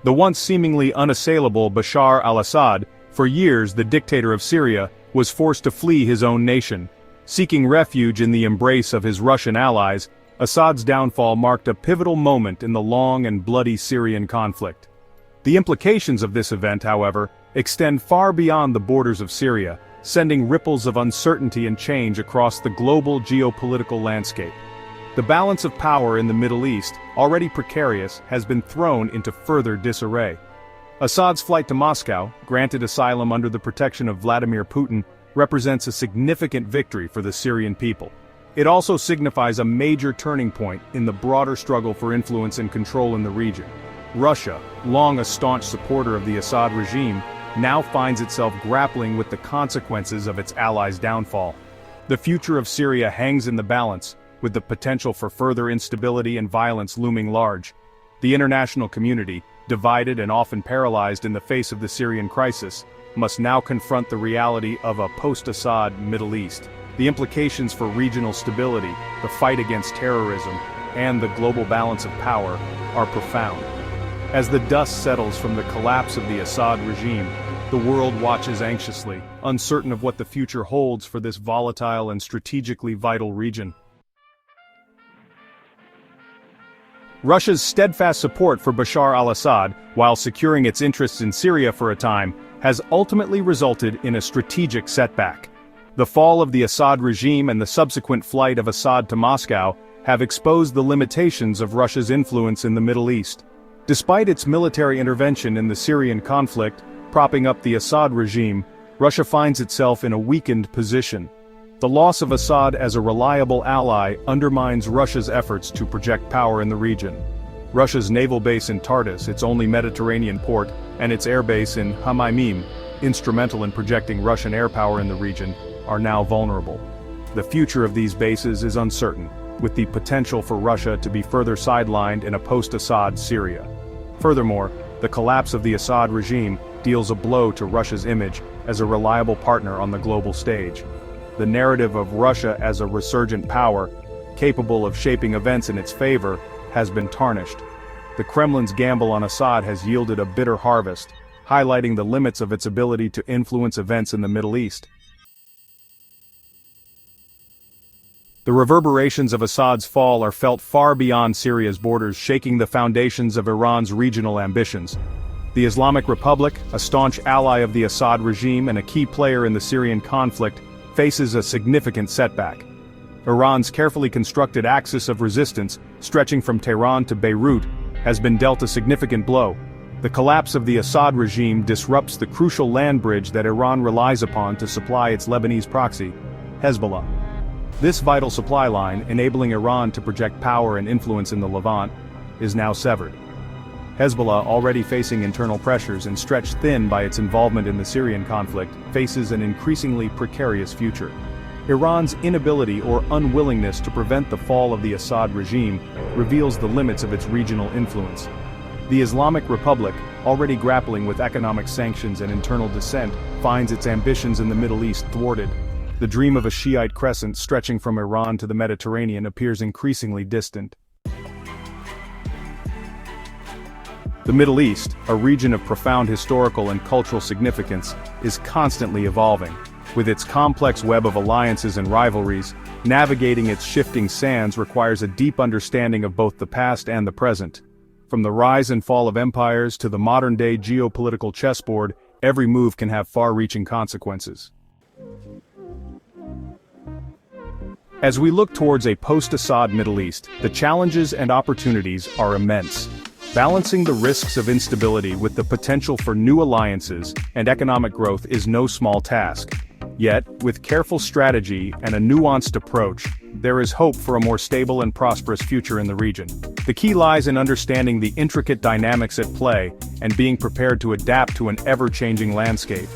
The once seemingly unassailable Bashar al-Assad, for years the dictator of Syria, was forced to flee his own nation. Seeking refuge in the embrace of his Russian allies, Assad's downfall marked a pivotal moment in the long and bloody Syrian conflict. The implications of this event, however, extend far beyond the borders of Syria, sending ripples of uncertainty and change across the global geopolitical landscape. The balance of power in the Middle East, already precarious, has been thrown into further disarray. Assad's flight to Moscow, granted asylum under the protection of Vladimir Putin, represents a significant victory for the Syrian people. It also signifies a major turning point in the broader struggle for influence and control in the region. Russia, long a staunch supporter of the Assad regime, now finds itself grappling with the consequences of its allies' downfall. The future of Syria hangs in the balance, with the potential for further instability and violence looming large. The international community, divided and often paralyzed in the face of the Syrian crisis, must now confront the reality of a post-Assad Middle East. The implications for regional stability, the fight against terrorism, and the global balance of power are profound. As the dust settles from the collapse of the Assad regime, the world watches anxiously, uncertain of what the future holds for this volatile and strategically vital region. Russia's steadfast support for Bashar al-Assad, while securing its interests in Syria for a time, has ultimately resulted in a strategic setback. The fall of the Assad regime and the subsequent flight of Assad to Moscow have exposed the limitations of Russia's influence in the Middle East. Despite its military intervention in the Syrian conflict, propping up the Assad regime, Russia finds itself in a weakened position. The loss of Assad as a reliable ally undermines Russia's efforts to project power in the region. Russia's naval base in Tartus, its only Mediterranean port, and its airbase in Hamaymim, instrumental in projecting Russian air power in the region, are now vulnerable. The future of these bases is uncertain, with the potential for Russia to be further sidelined in a post-Assad Syria. Furthermore, the collapse of the Assad regime deals a blow to Russia's image as a reliable partner on the global stage. The narrative of Russia as a resurgent power, capable of shaping events in its favor, has been tarnished. The Kremlin's gamble on Assad has yielded a bitter harvest, highlighting the limits of its ability to influence events in the Middle East. The reverberations of Assad's fall are felt far beyond Syria's borders, shaking the foundations of Iran's regional ambitions. The Islamic Republic, a staunch ally of the Assad regime and a key player in the Syrian conflict, faces a significant setback. Iran's carefully constructed axis of resistance, stretching from Tehran to Beirut, has been dealt a significant blow. The collapse of the Assad regime disrupts the crucial land bridge that Iran relies upon to supply its Lebanese proxy, Hezbollah. This vital supply line, enabling Iran to project power and influence in the Levant, is now severed. Hezbollah, already facing internal pressures and stretched thin by its involvement in the Syrian conflict, faces an increasingly precarious future. Iran's inability or unwillingness to prevent the fall of the Assad regime reveals the limits of its regional influence. The Islamic Republic, already grappling with economic sanctions and internal dissent, finds its ambitions in the Middle East thwarted. The dream of a Shiite crescent stretching from Iran to the Mediterranean appears increasingly distant. The Middle East, a region of profound historical and cultural significance, is constantly evolving. With its complex web of alliances and rivalries, navigating its shifting sands requires a deep understanding of both the past and the present. From the rise and fall of empires to the modern-day geopolitical chessboard, every move can have far-reaching consequences. As we look towards a post-Assad Middle East, the challenges and opportunities are immense. Balancing the risks of instability with the potential for new alliances and economic growth is no small task. Yet, with careful strategy and a nuanced approach, there is hope for a more stable and prosperous future in the region. The key lies in understanding the intricate dynamics at play and being prepared to adapt to an ever-changing landscape.